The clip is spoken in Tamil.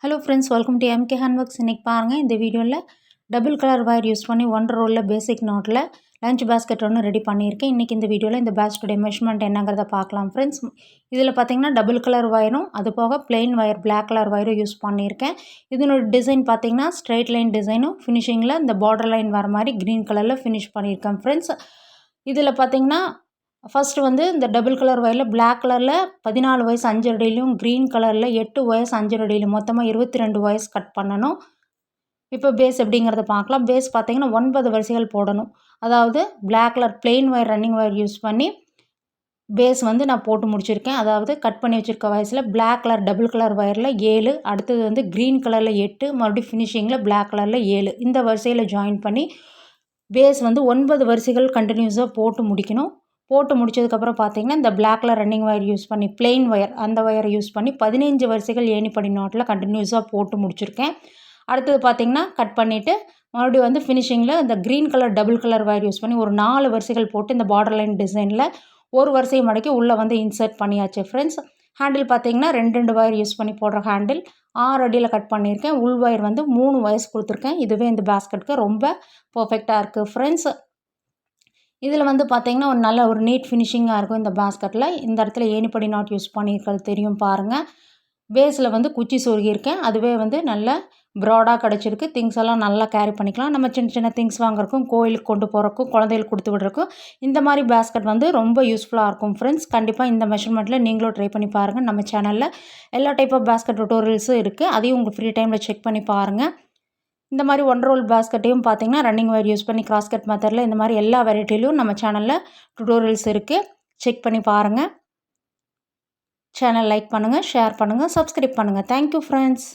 Hello friends, welcome to MK handworks. இன்றைக்கி பாருங்கள், இந்த வீடியோவில் டபுள் கலர் வயர் யூஸ் பண்ணி ஒன்றரை ரோலில் பேசிக் நோட்டில் லஞ்ச் பேஸ்கெட் ஒன்று ரெடி பண்ணியிருக்கேன். இன்றைக்கி இந்த வீடியோவில் இந்த பேஸ்கெட்டுடைய மெஷர்மெண்ட் என்னங்கிறத பார்க்கலாம் ஃப்ரெண்ட்ஸ். இதில் பார்த்திங்கன்னா டபுள் கலர் வயரும் அது போக பிளெயின் வயர் பிளாக் கலர் வயரும் யூஸ் பண்ணியிருக்கேன். இதனோட டிசைன் பார்த்திங்கன்னா ஸ்ட்ரெயிட் லைன் டிசைனும் ஃபினிஷிங்கில் இந்த பார்டர் லைன் வர மாதிரி க்ரீன் கலரில் ஃபினிஷ் பண்ணியிருக்கேன் ஃப்ரெண்ட்ஸ். இதில் பார்த்திங்கன்னா ஃபஸ்ட்டு வந்து இந்த டபுள் கலர் வயரில் பிளாக் கலரில் 14 வயசு 5 அடியிலையும் க்ரீன் கலரில் 8 வயசு 5 அடியிலும் மொத்தமாக 22 வயசு கட் பண்ணணும். இப்போ பேஸ் எப்படிங்கிறத பார்க்கலாம். பேஸ் பார்த்திங்கன்னா 9 வரிசைகள் போடணும். அதாவது black colour plain wire running wire use பண்ணி பேஸ் வந்து நான் போட்டு முடிச்சிருக்கேன். அதாவது கட் பண்ணி வச்சுருக்க வயசில் பிளாக் கலர் டபுள் கலர் வயரில் 7, அடுத்தது வந்து க்ரீன் கலரில் 8, மறுபடியும் ஃபினிஷிங்கில் பிளாக் கலரில் 7, இந்த வரிசையில் ஜாயின் பண்ணி பேஸ் வந்து 9 வரிசைகள் கண்டினியூஸாக போட்டு முடிக்கணும். போட்டு முடித்ததுக்கப்புறம் பார்த்திங்கன்னா இந்த black colour running wire use பண்ணி பிளெயின் வயர் அந்த வயரை யூஸ் பண்ணி 15 வரிசைகள் ஏணிப்படி நாட்டில் கண்டினியூஸாக போட்டு முடிச்சிருக்கேன். அடுத்தது பார்த்திங்கன்னா கட் பண்ணிவிட்டு மறுபடியும் வந்து ஃபினிஷிங்கில் இந்த green colour double colour wire use பண்ணி ஒரு 4 வரிசைகள் போட்டு இந்த பார்டர் லைன் டிசைனில் ஒரு வரிசையை மடக்கி உள்ளே வந்து இன்சர்ட் பண்ணியாச்சு ஃப்ரெண்ட்ஸ். ஹேண்டில் பார்த்திங்கன்னா 2 வயர் யூஸ் பண்ணி போடுற ஹேண்டில் 6 அடியில் கட் பண்ணியிருக்கேன். உள் வயர் வந்து 3 வயசு கொடுத்துருக்கேன். இதுவே இந்த பேஸ்கெட்டுக்கு ரொம்ப பர்ஃபெக்டாக இருக்குது ஃப்ரெண்ட்ஸ். இதில் வந்து பார்த்திங்கன்னா ஒரு நல்ல ஒரு நீட் ஃபினிஷிங்காக இருக்கும் இந்த பேஸ்கெட்டில். இந்த இடத்துல ஏணிப்படி நாட் யூஸ் பண்ணியிருக்கிறது தெரியும் பாருங்கள். பேஸில் வந்து குச்சி சொருகியிருக்கேன். அதுவே வந்து நல்ல ப்ராடாக கிடச்சிருக்கு. திங்ஸ் எல்லாம் நல்லா கேரி பண்ணிக்கலாம். நம்ம சின்ன சின்ன திங்ஸ் வாங்குறக்கும், கோயிலுக்கு கொண்டு போகிறக்கும், குழந்தைகளுக்கு கொடுத்து விடுறக்கும் இந்த மாதிரி பேஸ்கெட் வந்து ரொம்ப யூஸ்ஃபுல்லாக இருக்கும் ஃப்ரெண்ட்ஸ். கண்டிப்பாக இந்த மெஷர்மெண்ட்டில் நீங்களும் ட்ரை பண்ணி பாருங்கள். நம்ம சேனலில் எல்லா டைப் ஆஃப் பேஸ்கெட் டுட்டோரியல்ஸும் இருக்குது. அதையும் உங்கள் ஃப்ரீ டைமில் செக் பண்ணி பாருங்கள். இந்த மாதிரி ஒன் ரோல் பேஸ்கெட்டையும் பார்த்திங்கன்னா ரன்னிங் வயர் யூஸ் பண்ணி கிராஸ்கட் மெத்தடில் இந்த மாதிரி எல்லா வெரைட்டிலையும் நம்ம சேனலில் டுட்டோரியல்ஸ் இருக்குது. செக் பண்ணி பாருங்கள். சேனல் லைக் பண்ணுங்கள், ஷேர் பண்ணுங்கள், சப்ஸ்கிரைப் பண்ணுங்கள். Thank you friends.